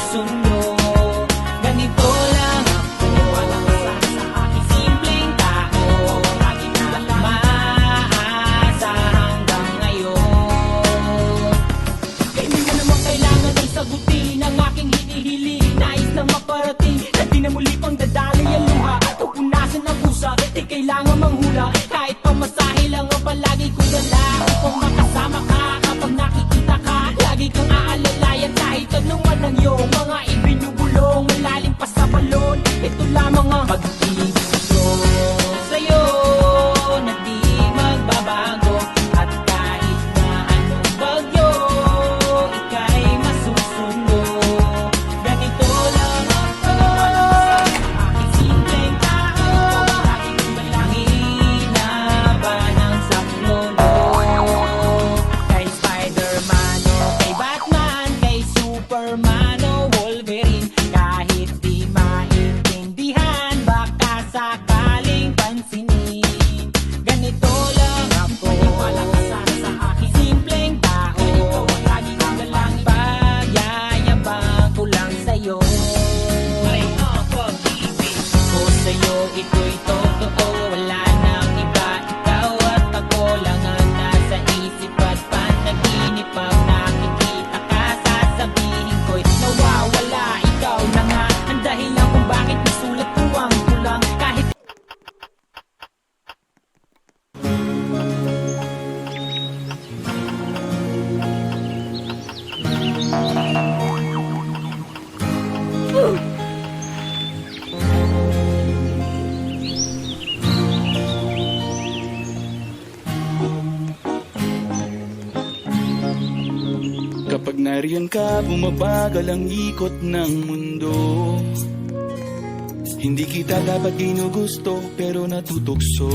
masusundo. Ganito lang ako, sa aking simpleng tao, lagi na maasa hanggang ngayon. Kaya hindi mo naman kailangan ng sagutin ang aking hinihiling. Nais na maparating na di na muli pang dadali ang luha at pupunasan ng pusa. Di kailangan manghula, kahit pamasahe lang ang palagi kong dala. Upang makasama ka kapag nakikita ka, lagi kang aalalayan kahit anuman ang iyong mga ibinubulong. Malalim pa sa balon, ito lamang ang pag-ibig ko sa'yo na di magbabago. At kahit na anong bagyo, ika'y masusundo. Ganito lang ako, aking simpleng tao, aking malangin na banang sa mundo. Kay Spider-Man o kay Batman, kay Superman o Wolverine, kahit di maintindihan, baka sakaling pansinin. Ganito lang ako, wala ka sana sa aking simpleng tao. Lagi kang dalangin, pagyayabang ko lang sa'yo. Ay, pag-ibig ko sa'yo, ito'y totoo. Wala nang iba, ikaw at ako lang ang nasa isip at panaginip. Pag nakikita ka, sasabihin ko'y nawawala. Ikaw na nga ang dahilan kung bakit nasulat ko ang kulang. Kahit Kapag nariyan ka, bumabagal ang ikot ng mundo. Hindi kita dapat ginugusto, pero natutukso.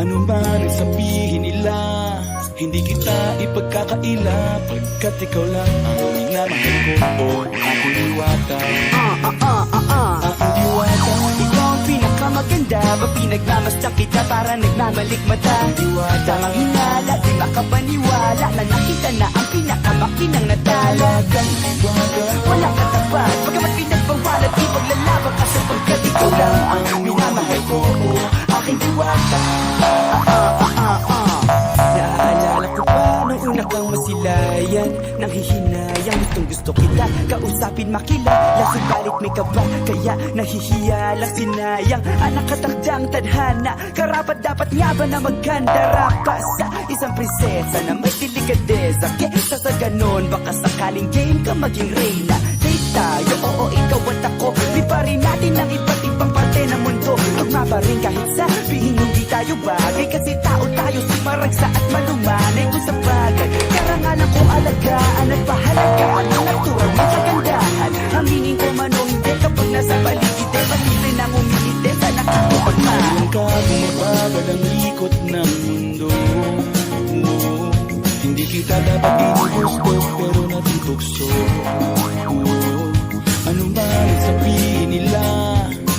Ano man ang sabihin nila, hindi kita ipagkakaila, pagkat ikaw lang ang minamahal ko. Oh, aking diwata, aking diwata. Ikaw ang pinakamaganda, ba pinagmamasdan kita para nagmamalikmata. Diwata, Ang hinala, di makapaniwala na nakita na ang pinakamakinang natala. diwata. Walang katapat, pagkamat pinagbawalat, di paglalaban ka sapagkat ikaw lang ang minamahal ko. Aking diwata. Naaalala ko pa nung una kang masilayan, nang hihinayang gustong gusto kita kausapin makilala, subalit may kaba, kaya nahihiya lang sinayang. Anak katakdang tadhana, karapat dapat nga ba na magkanda rapas sa isang prinsesa na may delikadeza. Kesa sa ganon, baka sakaling game ka maging reyna. Date tayo, oo ikaw at ako, di pa rin natin ang iba't ibang parte ng mundo. Tugma pa rin kahit sabihin hindi tayo bagay, kasi tao tayo, sumaragsa at malumanay kung sa bagay. Karangalan ko alagaan at pahalagaan ang natural mo kagandahan. Aminin ko man o hindi kapag nasa paligid, pati rin ang umilite sa nakakapagmahal. Nariyan ka, bumabagal ang ikot ng mundo. Oh, hindi kita dapat ginugusto, pero natutukso. Oh, ano man ang sabihin nila,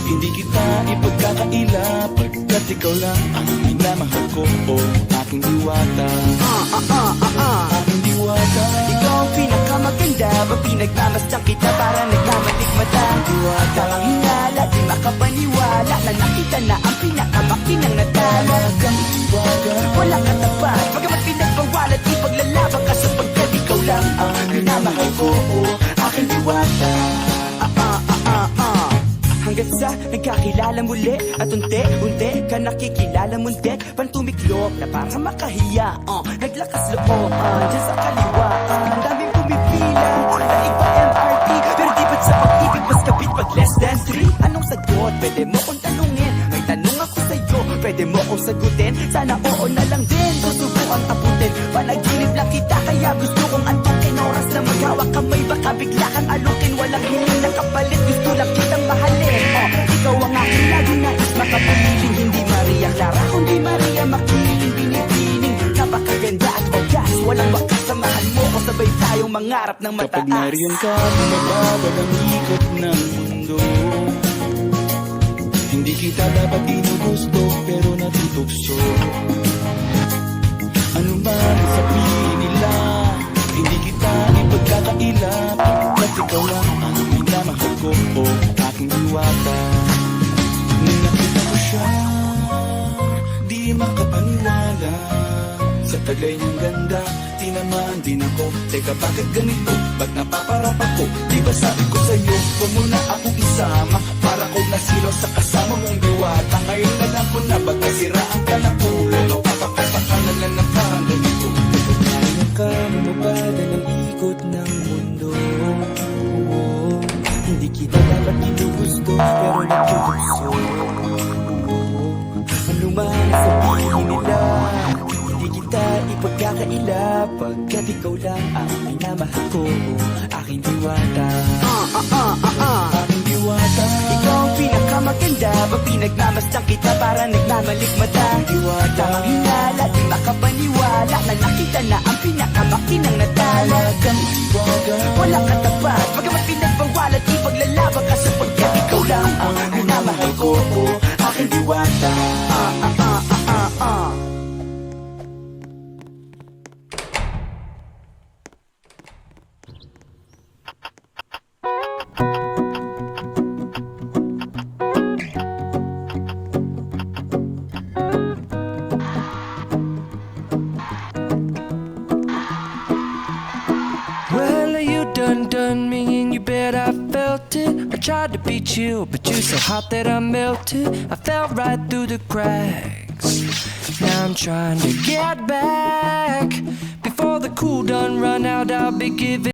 hindi kita ipagkakaila, pagkat ikaw lang ang minamahal ko. Oh, aking diwata, aking diwata. Ikaw ang pinakamaganda, ba pinagmamasdan kita para nagmamalikmata. Diwata, Ang hinala, di makapaniwala na nakita na ang pinakamakinang natala. diwata. Walang katapat, pagkamat pinagbawalat, di paglalaban ka sapagkat ikaw lang ang minamahal ko. Aking diwata. Hanggang sa nagkakilala muli at unti-unti ka nakikilala mundi, pantumiklop na para makahiya. Naglakas loob dyan sa kaliwa, daming pumipila na iba MRT, pero di ba't sa pag-ibig mas kapit pag less than 3? Anong sagot? Pwede mo kong tanungin, may tanong ako sa'yo, pwede mo kong sagutin, sana oo na lang din, susubukan abutin. Panaginip lang kita, kaya gusto kong antukin. Oras na maghawak kamay, baka bigla kang alukin. Walang hiling na kapalit, gusto lang kitang mahalin. Ikaw ang aking lagi nais makapiling. Hindi Maria Clara, kundi Maria Makiling. Binibining, napakaganda at wagas, walang wakas. Samahan mo ko, sabay tayong mangarap ng mataas. Kapag nariyan ka, bumabagal ang ikot ng mundo. Hindi kita dapat ginugusto, pero natutukso. Ano man ang sabihin nila, hindi kita ipagkakaila. maniwala sa taglay niyang ganda. Tinamaan din ako, teka bakit ganito? Ba't napaparap ako? Di ba sabi ko sa'yo, huwag mo na akong isama. Para kong nasilaw sa kasama mong diwata. Ngayon alam ko na ba't nasiraan ka na ulo. Papapasok ka na lang ng parang ganito. Kaya ka mabada ng ikot ng mundo. Oo, hindi kita dapat ginugusto, pero nagkugusto. Ano man sabihin nila, hindi kita ipagkakaila. Pagkat ikaw lang ang minamahal ko, aking diwata. Aking diwata, Ikaw ang pinakamaganda, pag pinagmamasdan kita para nagmamalikmata. diwata, Tamang hinala, di makapaniwala na nakita na ang pinakamakinang natala. talagang iwaga. Walang katapat, pagamat pinagbawal at ipaglalaban ka sapagkat ikaw lang ang minamahal ko, aking diwata. Well, you done me and you bet I felt it. I tried to be chill, but you're so hot that I melted. I fell right through the cracks. Now I'm trying to get back. Before the cool done run out, I'll be giving